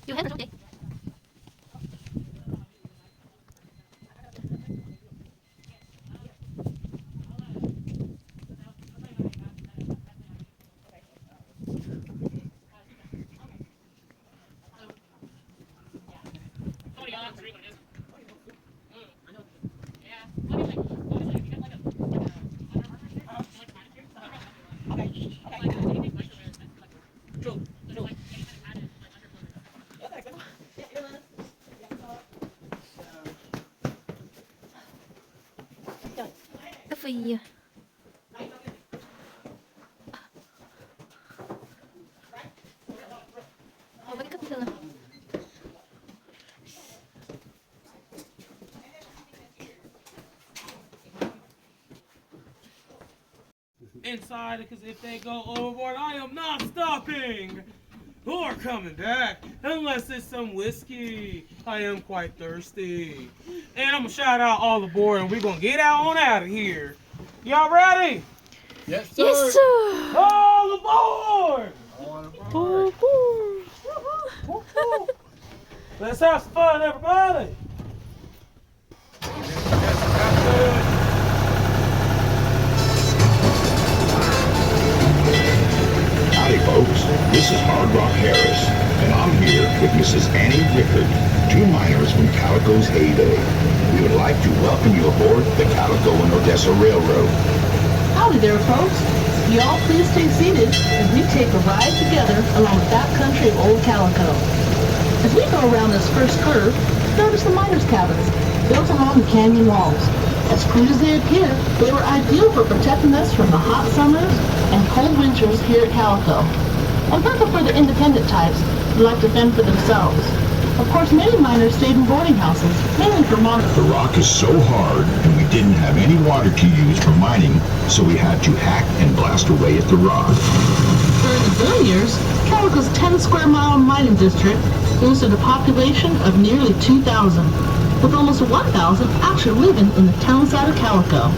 Chưa hết rồi sao chị? Cái phi mấy cái kia. Inside, because if they go overboard, I am not stopping or coming back unless it's some whiskey. I am quite thirsty. And I'm gonna shout out all aboard and we're gonna get on out of here. Y'all ready? Yes, sir. Yes sir. All aboard! All aboard. Let's have some fun, everybody. Howdy, folks. This is Hard Rock Harris, and I'm here with Mrs. Annie Rickard, two miners from Calico's heyday. We would like to welcome you aboard the Calico and Odessa Railroad. Howdy there, folks. Y'all please stay seated as we take a ride together along the back country of Old Calico. As we go around this first curve, notice the miners' cabins built along the canyon walls. As crude as they appear, they were ideal for protecting us from the hot summers and cold winters here at Calico. And perfect for the independent types who like to fend for themselves. Of course, many miners stayed in boarding houses, mainly for monitoring. The rock is so hard, and we didn't have any water to use for mining, so we had to hack and blast away at the rock. During the boom years, Calico's 10-square-mile mining district boasted a population of nearly 2,000, with almost 1,000 actually living in the town side of Calico.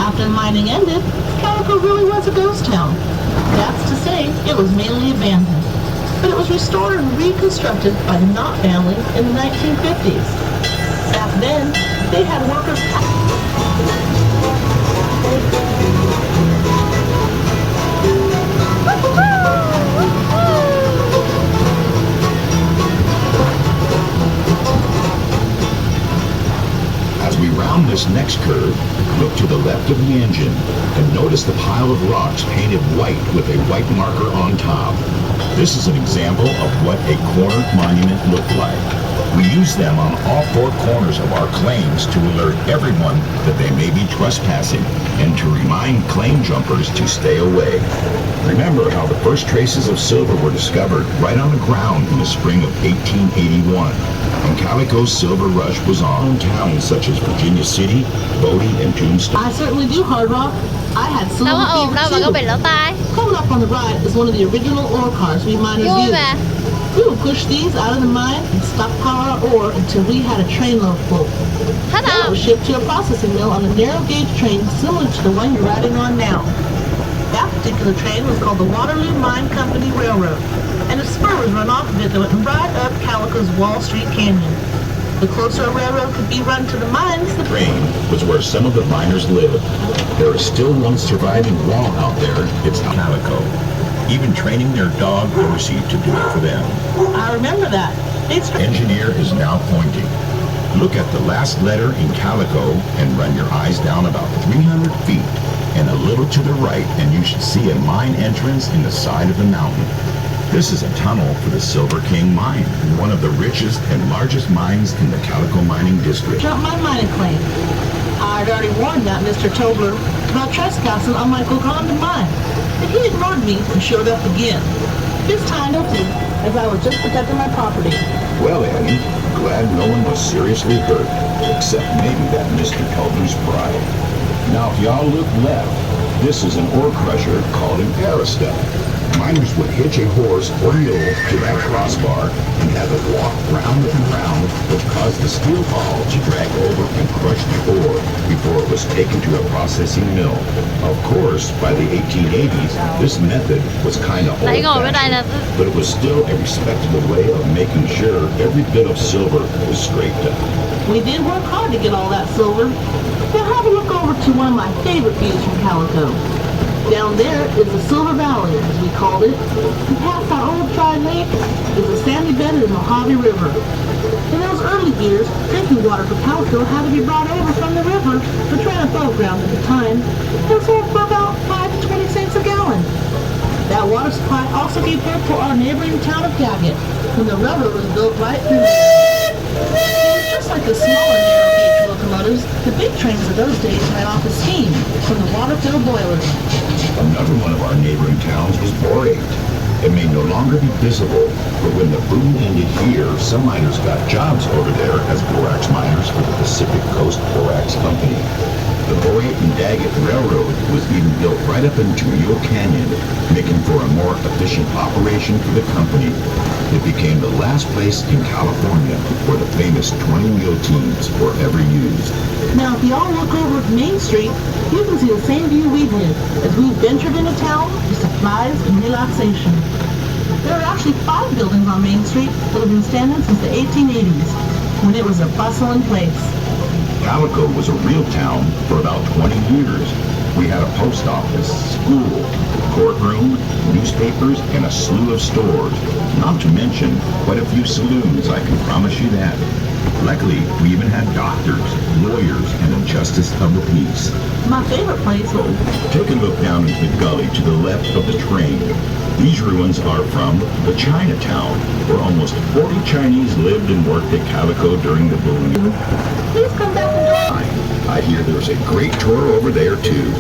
After the mining ended, Calico really was a ghost town. That's to say, it was mainly abandoned. But it was restored and reconstructed by the Knott family in the 1950s. Back then, they had workers... As we round this next curve, look to the left of the engine and notice the pile of rocks painted white with a white marker on top. This is an example of what a corner monument looked like. We use them on all four corners of our claims to alert everyone that they may be trespassing and to remind claim jumpers to stay away. Remember how the first traces of silver were discovered right on the ground in the spring of 1881. And Calico's silver rush was on towns such as Virginia City, Bodie, and Tombstone. I certainly do, Hard Rock. I had silver Đâu có ồn đâu mà có bị fever lỗ too. tai. Coming up on the right is one of the original ore cars we miners Vui used. mà. We would push these out of the mine and stockpile our ore until we had a trainload full. Thích Then it không? was shipped to a processing mill on a narrow gauge train similar to the one you're riding on now. That particular train was called the Waterloo Mine Company Railroad, and a spur was run off of it that went right up Calico's Wall Street Canyon. The closer a railroad could be run to the mines, the Rain was where some of the miners lived. There is still one surviving wall out there. It's Calico. Even training their dog Horsey to do it for them. I remember that. It's Engineer is now pointing. Look at the last letter in Calico and run your eyes down about 300 feet and a little to the right and you should see a mine entrance in the side of the mountain. This is a tunnel for the Silver King mine, one of the richest and largest mines in the Calico mining district. Drop my mining claim. I'd already warned that Mr. Tobler about trespassing on my Goganda mine, but he ignored me and showed up again. This time no fee, as I was just protecting my property. Well, Annie, glad no one was seriously hurt, except maybe that Mr. Tobler's pride. Now, if y'all look left, this is an ore crusher called an arista. Miners would hitch a horse or mule to that crossbar and have it walk round and round, which caused the steel ball to drag over and crush the ore before it was was taken to a processing mill. Of course, by the 1880s, this method was kind of Nãy ngồi bên đây là old-fashioned, but it was still a respectable way of making sure every bit of silver was scraped up. We did work hard to get all that silver. Now have a look over to one of my favorite views from Calico. Down there is the Silver Valley, as we called it. And past our old dry lake is the sandy bed of the Mojave River. In those early years, drinking water for Calico had to be brought over from the river, which ran above ground at the time, and sold for about 5 to 20 cents a gallon. That water supply also gave birth to our neighboring town of Daggett, when the railroad was built right through there. It was just like the smaller narrow gauge locomotives, the big trains of those days ran off of steam from the water-filled boilers. Another one of our neighboring towns was Borate. It may no longer be visible, but when the boom ended here, some miners got jobs over there as borax miners for the Pacific Coast Borax Company. The Borate and Daggett Railroad was even built right up into Mule Canyon, making for a more efficient operation for the company. It became the last place in California where the famous 20 mule teams were ever used. Now, if you all look over at Main Street, you can see the same view we did as we ventured into town for supplies and relaxation. There are actually 5 buildings on Main Street that have been standing since the 1880s, when it was a bustling place. Calico was a real town for about 20 years. We had a post office, school, courtroom, newspapers, and a slew of stores. Not to mention quite a few saloons, I can promise you that. Luckily, we even had doctors, lawyers, and a justice of the peace. My favorite place was... Take a look down into the gully to the left of the train. These ruins are from the Chinatown, where almost 40 Chinese lived and worked at Calico during the boom. Please come back and join. I hear there's a great tour over there, too.